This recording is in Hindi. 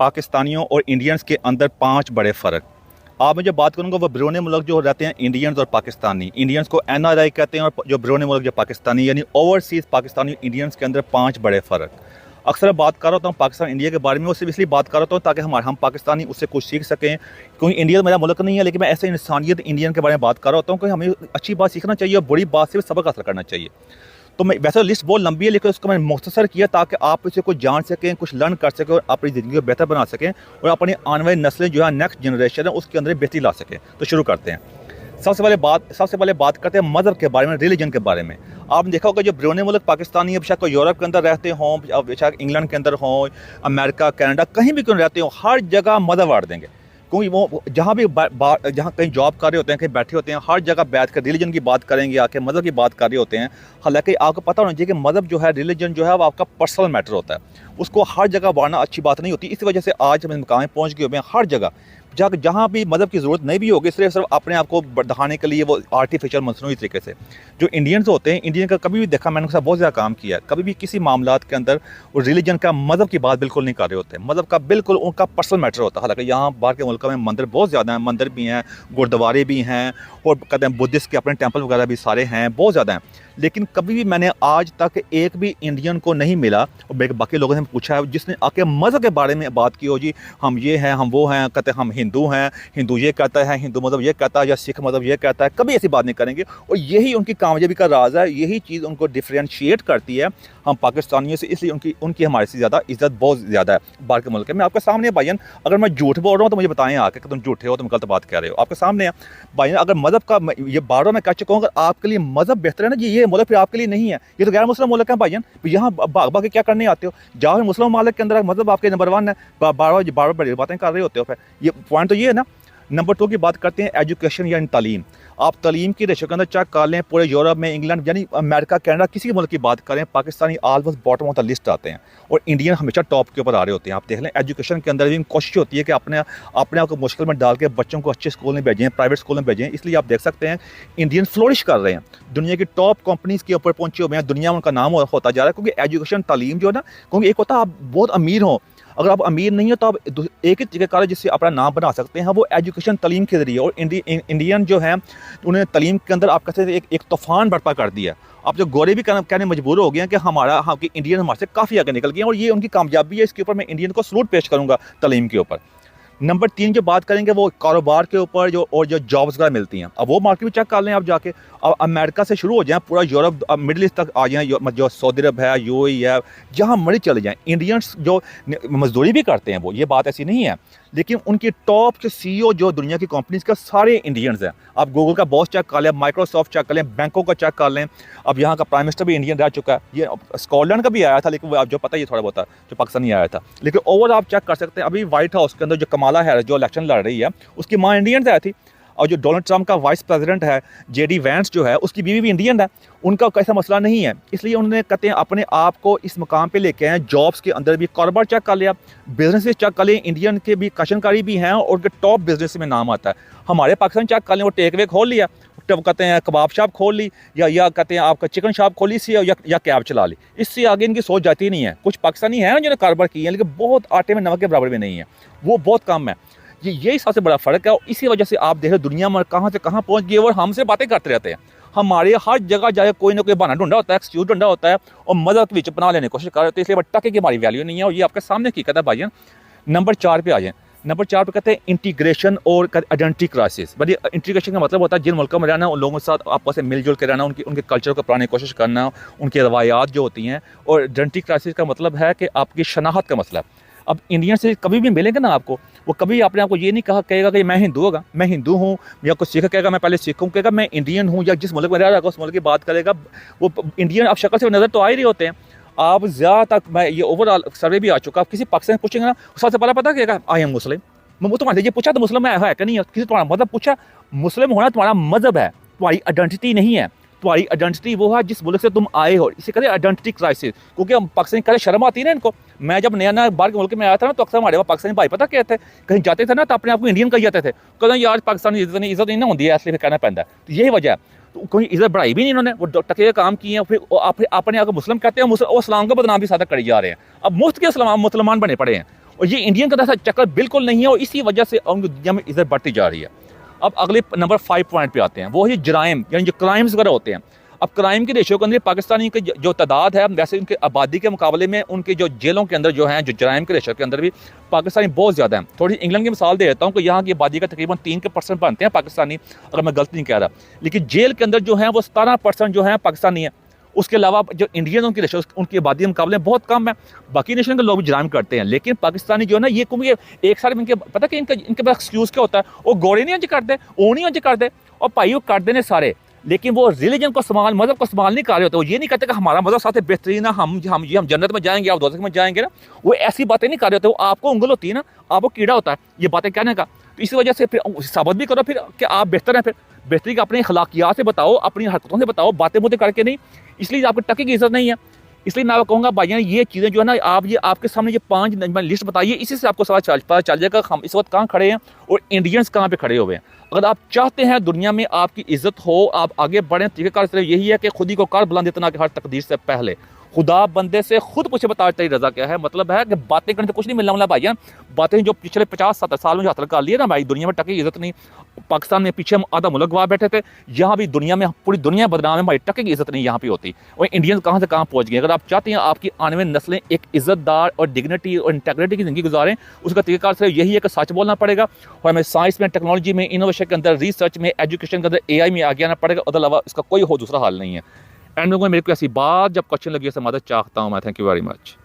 पाकिस्तानियों और इंडियंस के अंदर 5 बड़े फ़र्क। आप मैं जो बात करूँगा वो बैरून मुल्क जो रहते हैं इंडियंस और पाकिस्तानी, इंडियंस को एनआरआई कहते हैं, और जो बैरून मुल्क जो पाकिस्तानी यानी ओवरसीज़ पाकिस्तानी इंडियंस के अंदर 5 बड़े फ़र्क। अक्सर बात कर रहा हूँ पाकिस्तान इंडिया के बारे में, वो सिर्फ इसलिए बात कर रहा हूँ ताकि हम पाकिस्तानी उससे कुछ सीख सकें, क्योंकि इंडिया मेरा मुल्क नहीं है, लेकिन मैं ऐसे इंसानियत इंडियन के बारे में बात कर रहा हूँ कि हमें अच्छी बात सीखना चाहिए और बुरी बात से सबक हासिल करना चाहिए। तो मैं वैसे लिस्ट बहुत लंबी है, लेकिन उसको मैंने मुख्तसर किया ताकि आप इसे कुछ जान सकें, कुछ लर्न कर सकें और अपनी ज़िंदगी को बेहतर बना सकें और अपनी आने वाली नस्लें जो है नेक्स्ट जनरेशन है उसके अंदर बेहतरी ला सकें। तो शुरू करते हैं। सबसे पहले बात करते हैं मज़हब के बारे में, रिलीजन के बारे में। आपने देखा होगा जो बैरून मुल्क पाकिस्तानी अब शायद यूरोप के अंदर रहते हों, अब शायद इंग्लैंड के अंदर हों, अमेरिका, कनाडा, कहीं भी क्यों रहते हों, हर जगह मज़हब बांट देंगे। क्योंकि वो जहाँ भी जहाँ कहीं जॉब कर रहे होते हैं, कहीं बैठे होते हैं, हर जगह बैठ कर रिलीजन की बात करेंगे, आके मज़हब की बात कर रहे होते हैं। हालांकि आपको पता होना चाहिए कि मज़हब जो है, रिलीजन जो है, वो आपका पर्सनल मैटर होता है, उसको हर जगह बांटना अच्छी बात नहीं होती। इस वजह से आज हम मकाम पहुँच गए हुए हैं, हर जगह जहाँ भी मज़हब की ज़रूरत नहीं भी होगी, सिर्फ अपने आप को बढ़ाने के लिए वो आर्टिफिशियल मसनूई तरीके से जो इंडियंस होते हैं, इंडियन का कभी भी देखा मैंने उसके साथ बहुत ज़्यादा काम किया है, कभी भी किसी मामलात के अंदर वो रिलीजन का, मज़हब की बात बिल्कुल नहीं कर रहे होते। मज़हब का बिल्कुल उनका पर्सनल मैटर होता है। हालांकि यहाँ बाहर के मुल्कों में मंदिर बहुत ज़्यादा हैं, मंदिर भी हैं, गुरुद्वारे भी हैं, और कहते हैं बुद्धिस्ट के अपने टेम्पल वगैरह भी सारे हैं, बहुत ज़्यादा हैं। लेकिन कभी भी मैंने आज तक एक भी इंडियन को नहीं मिला, और बाकी लोगों से पूछा है, जिसने आके मज़हब के बारे में बात की हो, जी हम ये हैं, हम वो हैं, कहते हैं हम हिंदू हैं, हिंदू ये कहता है, हिंदू मज़हब ये कहता है, या सिख मज़हब ये कहता है, कभी ऐसी बात नहीं करेंगे। और यही उनकी कामयाबी का राज है, यही चीज़ उनको डिफ्रेंशिएट करती है हम पाकिस्तानियों से, इसलिए उनकी हमारे से ज़्यादा इज़्ज़त बहुत ज़्यादा है बाहर के मुल्क में। आपके सामने भाईजान, अगर मैं झूठ बोल रहा हूँ तो मुझे बताएं आके कि तुम झूठे हो, तुम गलत बात कह रहे हो। आपके सामने है भाईजान, अगर मज़हब का ये बार मैं कह चुका हूँ, अगर आपके लिए मज़हब बेहतर है ना, ये मुल्क फिर आपके लिए नहीं है, ये तो गैर मुस्लिम मुल्क है भाईजान। यहाँ भाग के क्या करने आते हो? जाओ मुस्लिम मुल्क के अंदर मज़हब आपके नंबर 1 है, बार बड़ी बातें कर रहे होते हो। फिर ये पॉइंट तो ये है ना। नंबर 2 की बात करते हैं, एजुकेशन या तालीम। आप तालीम की रेशो के अंदर चेक कर लें, पूरे यूरोप में, इंग्लैंड यानी अमेरिका, कनाडा, किसी भी मुल्क की बात करें, Pakistani almost bottom of the list आते हैं और इंडियन हमेशा टॉप के ऊपर आ रहे होते हैं। आप देख लें, एजुकेशन के अंदर भी कोशिश होती है कि अपने आप को मुश्किल में डाल के बच्चों को अच्छे स्कूल में भेजें, प्राइवेट स्कूल में भेजें। इसलिए आप देख सकते हैं इंडियन फ्लोरिश कर रहे हैं, दुनिया की टॉप कंपनीज़ के ऊपर पहुंचे हुए हैं, दुनिया में उनका नाम होता जा रहा है, क्योंकि एजुकेशन तालीम जो है ना, क्योंकि एक होता है आप बहुत अमीर हो, अगर आप अमीर नहीं हो तो आप एक ही तरीक़ेकार जिससे अपना नाम बना सकते हैं, वो एजुकेशन तालीम के ज़रिए। और इंडियन जो हैं उन्हें तालीम के अंदर आप कहते हैं एक तूफ़ान बर्पा कर दिया। आप जो गोरे भी कहने मजबूर हो गए हैं कि इंडियन हमारे से काफ़ी आगे निकल गए हैं, और ये उनकी कामयाबी है। इसके ऊपर मैं इंडियन को सलूट पेश करूँगा तालीम के ऊपर। नंबर 3 जो बात करेंगे वो कारोबार के ऊपर, जो जॉब्स वगैरह मिलती हैं। अब वो मार्केट भी चेक कर लें आप जाके, अब अमेरिका से शुरू हो जाएं, पूरा यूरोप, मिडिल ईस्ट तक आ जाएं, जो सऊदी अरब है, यूएई है, जहाँ मर्जी चले जाएं। इंडियंस जो मजदूरी भी करते हैं, वो ये बात ऐसी नहीं है, लेकिन उनकी टॉप जो CEO जो दुनिया की कंपनीज का सारे इंडियंस हैं। आप गूगल का बॉस चेक कर लें, माइक्रोसॉफ्ट चेक कर लें, बैंकों का चेक कर लें। अब यहाँ का प्राइम मिनिस्टर भी इंडियन रह चुका है, ये स्कॉटलैंड का भी आया था, लेकिन आप जो पता है ये थोड़ा बहुत जो पाकिस्तानी आया था, लेकिन ओवर आप चेक कर सकते हैं। अभी व्हाइट हाउस के अंदर जो कमाला हैरिस जो इलेक्शन लड़ रही है, उसकी माँ इंडियन आई थी, और जो डोनाल्ड ट्रंप का वाइस प्रेसिडेंट है JD वैंस जो है, उसकी बीवी भी इंडियन है। उनका कैसा मसला नहीं है, इसलिए उन्होंने कहते हैं अपने आप को इस मुकाम पे लेके आए। जॉब्स के अंदर भी कारोबार चेक कर लिया, बिजनेस चेक कर लिया, इंडियन के भी कशनकारी भी हैं और उनके टॉप बिजनेस में नाम आता है। हमारे पाकिस्तान चेक कर लें, वो टेक वे खोल लिया, तब कहते हैं कबाब शॉप खोल ली, या कहते हैं आपका चिकन शॉप खोली सी, या कैब चला ली। इससे आगे इनकी सोच जाती नहीं है। कुछ पाकिस्तानी हैं जिन्होंने कारोबार किए हैं, लेकिन बहुत आटे में नमक के बराबर भी नहीं है, वो बहुत कम है। यही सबसे बड़ा फ़र्क है, और इसी वजह से आप देख रहे दुनिया में कहाँ से कहाँ पहुँच गई, और हमसे बातें करते रहते हैं। हमारे हर जगह जाए कोई ना कोई बहाना ढूंढा होता है, एक्सक्यूज ढूंढा होता है, और मज़हब के बीच बना लेने की कोशिश कर रहे होते हैं। इसलिए टके की हमारी वैल्यू नहीं है, और ये आपके सामने हकीकत है भाईजान। नंबर 4 पे आ जाए। नंबर 4 पे कहते हैं इंटीग्रेशन और आइडेंटिटी क्राइसिस। बड़ी इंटीग्रेशन का मतलब होता है जिन मुल्कों में रहना, उन लोगों के साथ आपस में मिलजुल के रहना, उनके कल्चर को अपनाने की कोशिश करना, उनकी रवायात जो होती हैं। और आइडेंटिटी क्राइसिस का मतलब है कि आपकी शनाख्त का मसला। अब इंडियन से कभी भी मिलेंगे ना आपको, वो कभी अपने आप को ये नहीं कहेगा कि मैं हिंदू होगा, मैं हिंदू हूँ, या कुछ सिख कहेगा मैं पहले सिख हूँ, कहेगा मैं इंडियन हूँ, या जिस मुल्क में रह रहा है उस मुल्क की बात करेगा। वो इंडियन आप शक्ल से नज़र तो आ ही रहे होते हैं। आप ज़्यादातर, मैं ये ओवरऑल सर्वे भी आ चुका, आप किसी पाकिस्तान से पूछेंगे ना, सबसे पहले पता कहेगा आई एम मुस्लिम। वो तुम्हारे ये पूछा तो मुस्लिम है कि नहीं है, किसी तुम्हारा मज़हब पूछा, मुस्लिम होना तुम्हारा मज़हब है, तुम्हारी आइडेंटिटी नहीं है। तुम्हारी आइडेंटिटी वो है जिस मुल्क से तुम आए हो। इसे कहते हैं आइडेंटिटी क्राइसिस, क्योंकि हम पाकिस्तानी करे शर्म आती है ना इनको। मैं जब नया बाहर के मुल्क में आया था ना, तो अक्सर हमारे वहाँ पाकिस्तानी भाई पता क्या थे, कहीं जाते थे ना तो अपने आप को इंडियन कही जाते थे, कहते यार पाकिस्तानी इज्जत नहीं ना होती है, इसलिए कहना पैदा है। तो यही वजह है, तो कोई इज्जत बढ़ाई भी नहीं इन्होंने, वो टके काम किए हैं। फिर अपने आप को मुस्लिम कहते हैं, वो इस्लाम का बदनाम भी सादा करी जा रहे हैं। अब मुफ्त के मुसलमान बने पड़े हैं, और ये इंडियन का ऐसा चक्कर बिल्कुल नहीं है, और इसी वजह से उनकी दुनिया में इज्जत बढ़ती जा रही है। अब अगले नंबर 5 पॉइंट पे आते हैं, वो है जराइम, यानी जो क्राइम्स वगैरह होते हैं। अब क्राइम के रेशियो के अंदर पाकिस्तानी की जो तादाद है, वैसे उनके आबादी के मुकाबले में उनके जो जेलों के अंदर जो हैं, जो जराइम के रेशियो के अंदर भी पाकिस्तानी बहुत ज़्यादा हैं। थोड़ी इंग्लैंड की मिसाल दे देता हूँ कि यहाँ की आबादी का तकरीबन 3% बनते हैं पाकिस्तानी, अगर मैं गलती नहीं कह रहा, लेकिन जेल के अंदर जो है वो 17% जो है पाकिस्तानी है। उसके अलावा जो इंडियन उनकी रेशो उनकी आबादी के मुकाबले बहुत कम है। बाकी नेशन के लोग भी जराइम करते हैं, लेकिन पाकिस्तानी जो है ना, ये क्योंकि एक साल में इनके पता कि इनके पास एक्सक्यूज़ क्या होता है, वो गोरे नहीं अंज करते, वो नहीं अंज करते, और भाई वो कर देने सारे, लेकिन वो रिलीजन को इस्तेमाल, मज़हब को इस्तेमाल नहीं कर रहे होते। वो ये नहीं कहते कि हमारा मज़हब सबसे बेहतरीन है, हम जन्नत में जाएंगे, आप दोज़ख में जाएंगे ना, वो ऐसी बातें नहीं कर रहे होते। वो आपको उंगल होती है ना, आपको कीड़ा होता है ये बातें कहने का। तो इसी वजह से फिर साबित भी करो फिर कि आप बेहतर हैं। फिर बेहतरी का अपने अखलाकियात से बताओ, अपनी हरकतों से बताओ, बातें मुद्दे करके नहीं। इसलिए आपके टके की इज्जत नहीं है। इसलिए मैं कहूँगा भाईजान, ये चीज़ें जो है ना, आप ये आपके सामने ये 5 मैंने लिस्ट बताइए, इसी से आपको पता चल जाएगा हम इस वक्त कहाँ खड़े हैं और इंडियंस कहाँ पे खड़े हुए हैं। अगर आप चाहते हैं दुनिया में आपकी इज्जत हो, आप आगे बढ़ें, तरीक़ेकार सिर्फ यही है कि खुद ही को कर बुलंद इतना कि हर तकदीर से पहले खुदा बंदे से खुद पूछे बता तेरी रज़ा क्या है। मतलब है कि बातें करने से कुछ नहीं मिलने वाला भाईजान। बातें जो पिछले 50-70 साल में जो हासिल कर लिए ना भाई, दुनिया में टके की इज्जत नहीं। पाकिस्तान में पीछे हम आधा मुल्क गवा बैठे थे, यहाँ भी दुनिया में पूरी दुनिया बदनाम है भाई, टके की इज्जत नहीं यहाँ पे होती। और इंडियन कहाँ से कहाँ पहुँच गए। अगर आप चाहते हैं आपकी आने वाली नस्लें एक इज्जतदार और डिग्निटी और इंटेग्रिटी की ज़िंदगी गुजारें, उसका तरीक़ाकार सिर्फ यही है कि सच बोलना पड़ेगा, और हमें साइंस में, टेक्नोलॉजी में, इनोवेशन के अंदर, रिसर्च में, एजुकेशन के अंदर, AI में आगे आना पड़ेगा। उसके अलावा इसका कोई और दूसरा हल नहीं है। एंड में मेरे को ऐसी बात जब क्वेश्चन लगी ऐसे मदद चाहता हूँ मैं। Thank you very much.